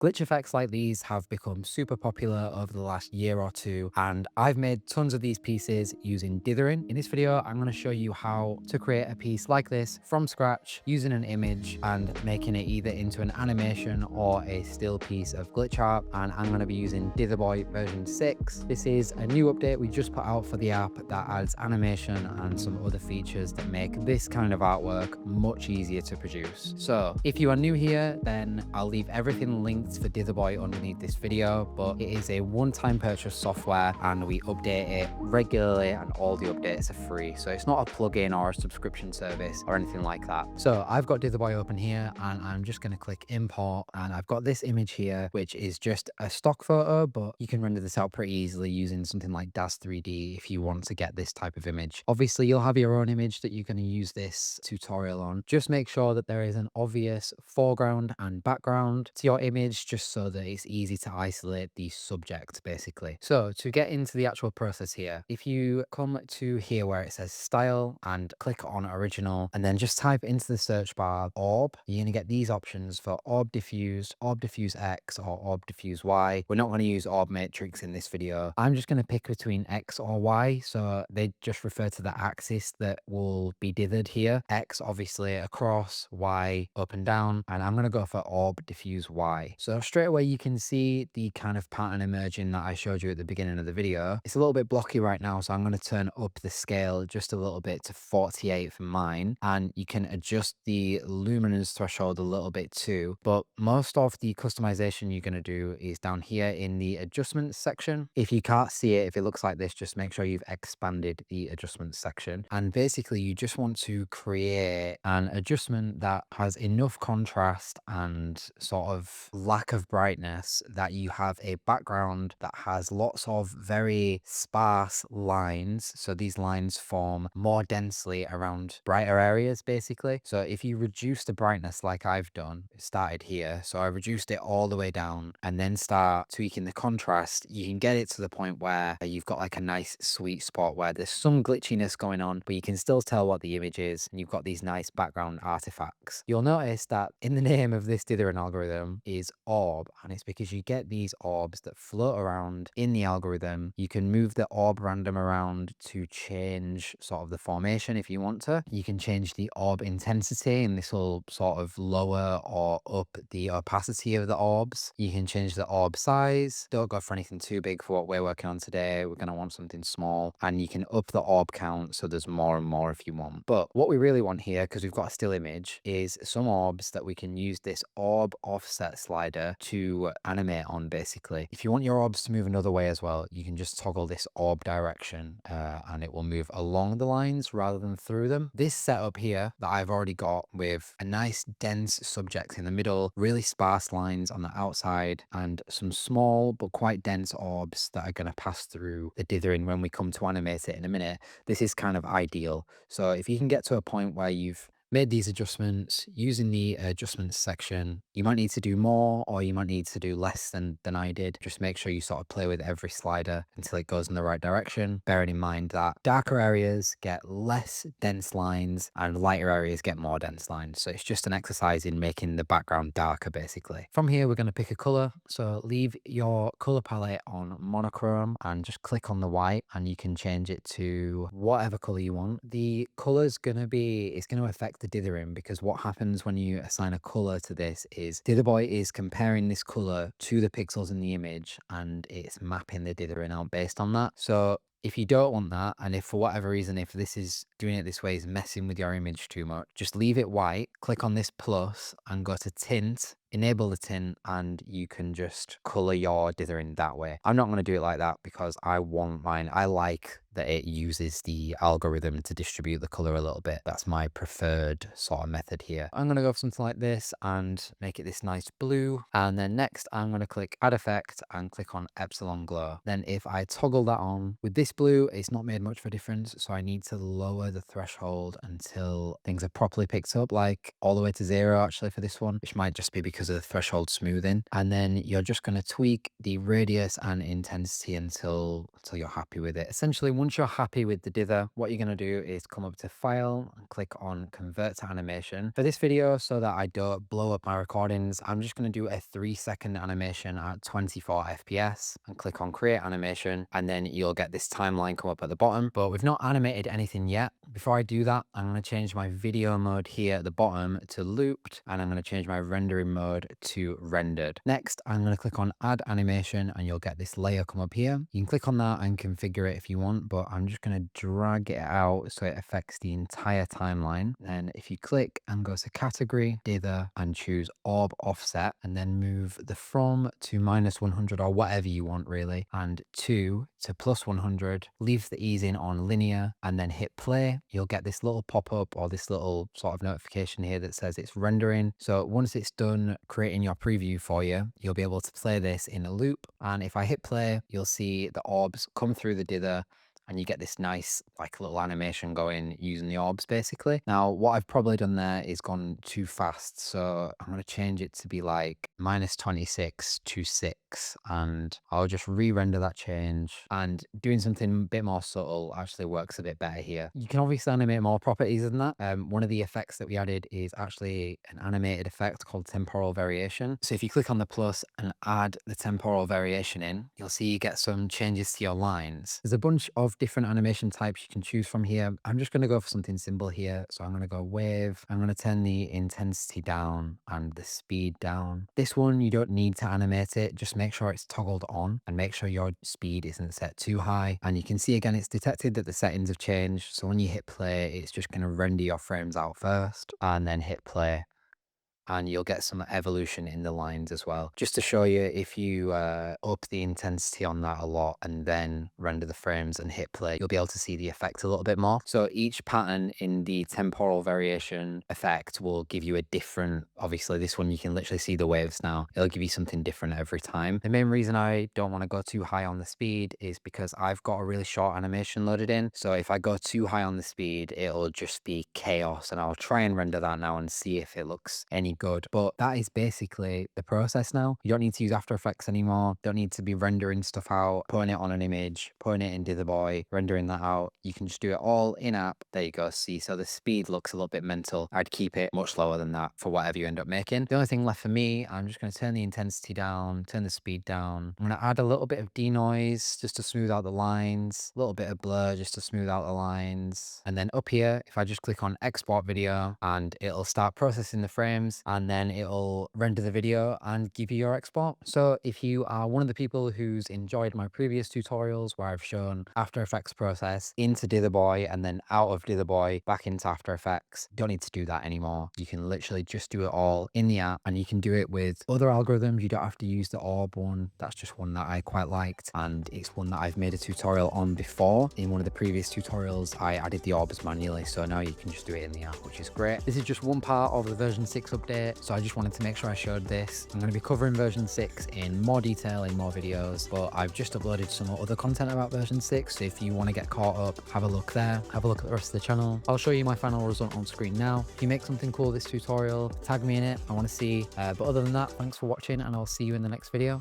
Glitch effects like these have become super popular over the last year or two, and I've made tons of these pieces using dithering. In this video, I'm going to show you how to create a piece like this from scratch using an image and making it either into an animation or a still piece of glitch art. And I'm going to be using Dither Boy version 6. This is a new update we just put out for the app that adds animation and some other features that make this kind of artwork much easier to produce. So if you are new here, then I'll leave everything linked for Dither Boy underneath this video, but it is a one-time purchase software and we update it regularly and all the updates are free. So it's not a plugin or a subscription service or anything like that. So I've got Dither Boy open here and I'm just going to click import, and I've got this image here, which is just a stock photo, but you can render this out pretty easily using something like DAZ 3D if you want to get this type of image. Obviously, you'll have your own image that you're going to use this tutorial on. Just make sure that there is an obvious foreground and background to your image, just so that it's easy to isolate the subject basically. So to get into the actual process here, if you come to here where it says style and click on original and then just type into the search bar orb, you're going to get these options for orb diffuse X or orb diffuse Y. We're not going to use orb matrix in this video. I'm just going to pick between X or Y, so they just refer to the axis that will be dithered here. X obviously across, Y up and down, and I'm going to go for orb diffuse Y. So straight away you can see the kind of pattern emerging that I showed you at the beginning of the video. It's a little bit blocky right now, so I'm going to turn up the scale just a little bit to 48 for mine, and you can adjust the luminance threshold a little bit too. But most of the customization you're going to do is down here in the adjustments section. If you can't see it, if it looks like this, just make sure you've expanded the adjustments section, and basically you just want to create an adjustment that has enough contrast and sort of lack of brightness that you have a background that has lots of very sparse lines. So these lines form more densely around brighter areas basically. So if you reduce the brightness like I've done, it started here, so I reduced it all the way down and then start tweaking the contrast, you can get it to the point where you've got like a nice sweet spot where there's some glitchiness going on, but you can still tell what the image is, and you've got these nice background artifacts. You'll notice that in the name of this dithering algorithm is orb, and it's because you get these orbs that float around in the algorithm. You can move the orb random around to change sort of the formation if you want to. You can change the orb intensity, and this will sort of lower or up the opacity of the orbs. You can change the orb size. Don't go for anything too big for what we're working on today. We're going to want something small, and you can up the orb count so there's more and more if you want. But what we really want here, because we've got a still image, is some orbs that we can use this orb offset slider to animate on basically. If you want your orbs to move another way as well, you can just toggle this orb direction and it will move along the lines rather than through them. This setup here that I've already got with a nice dense subject in the middle, really sparse lines on the outside, and some small but quite dense orbs that are going to pass through the dithering when we come to animate it in a minute. This is kind of ideal. So if you can get to a point where you've made these adjustments using the adjustments section, you might need to do more or you might need to do less than I did. Just make sure you sort of play with every slider until it goes in the right direction, bearing in mind that darker areas get less dense lines and lighter areas get more dense lines. So it's just an exercise in making the background darker basically. From here we're going to pick a color, so leave your color palette on monochrome and just click on the white, and you can change it to whatever color you want. The color's going to affect the dithering, because what happens when you assign a color to this is Dither Boy is comparing this color to the pixels in the image and it's mapping the dithering out based on that. So if you don't want that, and if for whatever reason, if this is doing it this way is messing with your image too much, just leave it white, click on this plus and go to tint, enable the tint, and you can just color your dithering that way. I'm not going to do it like that because I want mine. I like that it uses the algorithm to distribute the color a little bit. That's my preferred sort of method here. I'm going to go for something like this and make it this nice blue. And then next I'm going to click add effect and click on epsilon glow. Then if I toggle that on with this This blue, it's not made much of a difference, so I need to lower the threshold until things are properly picked up, like all the way to 0 actually for this one, which might just be because of the threshold smoothing. And then you're just going to tweak the radius and intensity until you're happy with it. Essentially, once you're happy with the dither, what you're going to do is come up to File and click on Convert to Animation. For this video, so that I don't blow up my recordings, I'm just going to do a 3-second animation at 24 FPS and click on Create Animation, and then you'll get this timeline come up at the bottom. But we've not animated anything yet. Before I do that, I'm going to change my video mode here at the bottom to looped, and I'm going to change my rendering mode to rendered. Next, I'm going to click on Add Animation, and you'll get this layer come up here. You can click on that and configure it if you want, but I'm just going to drag it out so it affects the entire timeline. Then if you click and go to Category, Dither, and choose Orb Offset, and then move the from to -100 or whatever you want really, and 2 to +100, leave the easing on linear, and then hit play. You'll get this little pop-up or this little sort of notification here that says it's rendering. So once it's done creating your preview for you, you'll be able to play this in a loop. And if I hit play, you'll see the orbs come through the dither, and you get this nice like little animation going using the orbs basically. Now what I've probably done there is gone too fast, so I'm going to change it to be like -26 to 6, and I'll just re-render that change, and doing something a bit more subtle actually works a bit better here. You can obviously animate more properties than that. One of the effects that we added is actually an animated effect called temporal variation. So if you click on the plus and add the temporal variation in, you'll see you get some changes to your lines. There's a bunch of different animation types you can choose from here. I'm just going to go for something simple here. So I'm going to go wave. I'm going to turn the intensity down and the speed down. This one, you don't need to animate it. Just make sure it's toggled on and make sure your speed isn't set too high. And you can see again, it's detected that the settings have changed. So when you hit play, it's just going to render your frames out first and then hit play. And you'll get some evolution in the lines as well. Just to show you, if you up the intensity on that a lot and then render the frames and hit play, you'll be able to see the effect a little bit more. So each pattern in the temporal variation effect will give you a different, obviously this one you can literally see the waves now. It'll give you something different every time. The main reason I don't want to go too high on the speed is because I've got a really short animation loaded in. So if I go too high on the speed, it'll just be chaos, and I'll try and render that now and see if it looks any good. But that is basically the process now. You don't need to use After Effects anymore. Don't need to be rendering stuff out, putting it on an image, putting it in Dither Boy, rendering that out. You can just do it all in app. There you go. See, so the speed looks a little bit mental. I'd keep it much lower than that for whatever you end up making. The only thing left for me, I'm just going to turn the intensity down, turn the speed down. I'm going to add a little bit of denoise just to smooth out the lines, a little bit of blur just to smooth out the lines. And then up here, if I just click on export video, and it'll start processing the frames, and then it'll render the video and give you your export. So if you are one of the people who's enjoyed my previous tutorials where I've shown After Effects process into Dither Boy and then out of Dither Boy back into After Effects, don't need to do that anymore. You can literally just do it all in the app, and you can do it with other algorithms. You don't have to use the orb one. That's just one that I quite liked, and it's one that I've made a tutorial on before. In one of the previous tutorials, I added the orbs manually, so now you can just do it in the app, which is great. This is just one part of the version 6 update, so I just wanted to make sure I showed this. I'm going to be covering version 6 in more detail in more videos, but I've just uploaded some other content about version 6, so if you want to get caught up, have a look there, have a look at the rest of the channel. I'll show you my final result on screen now. If you make something cool this tutorial, tag me in it, I want to see. But other than that, thanks for watching, and I'll see you in the next video.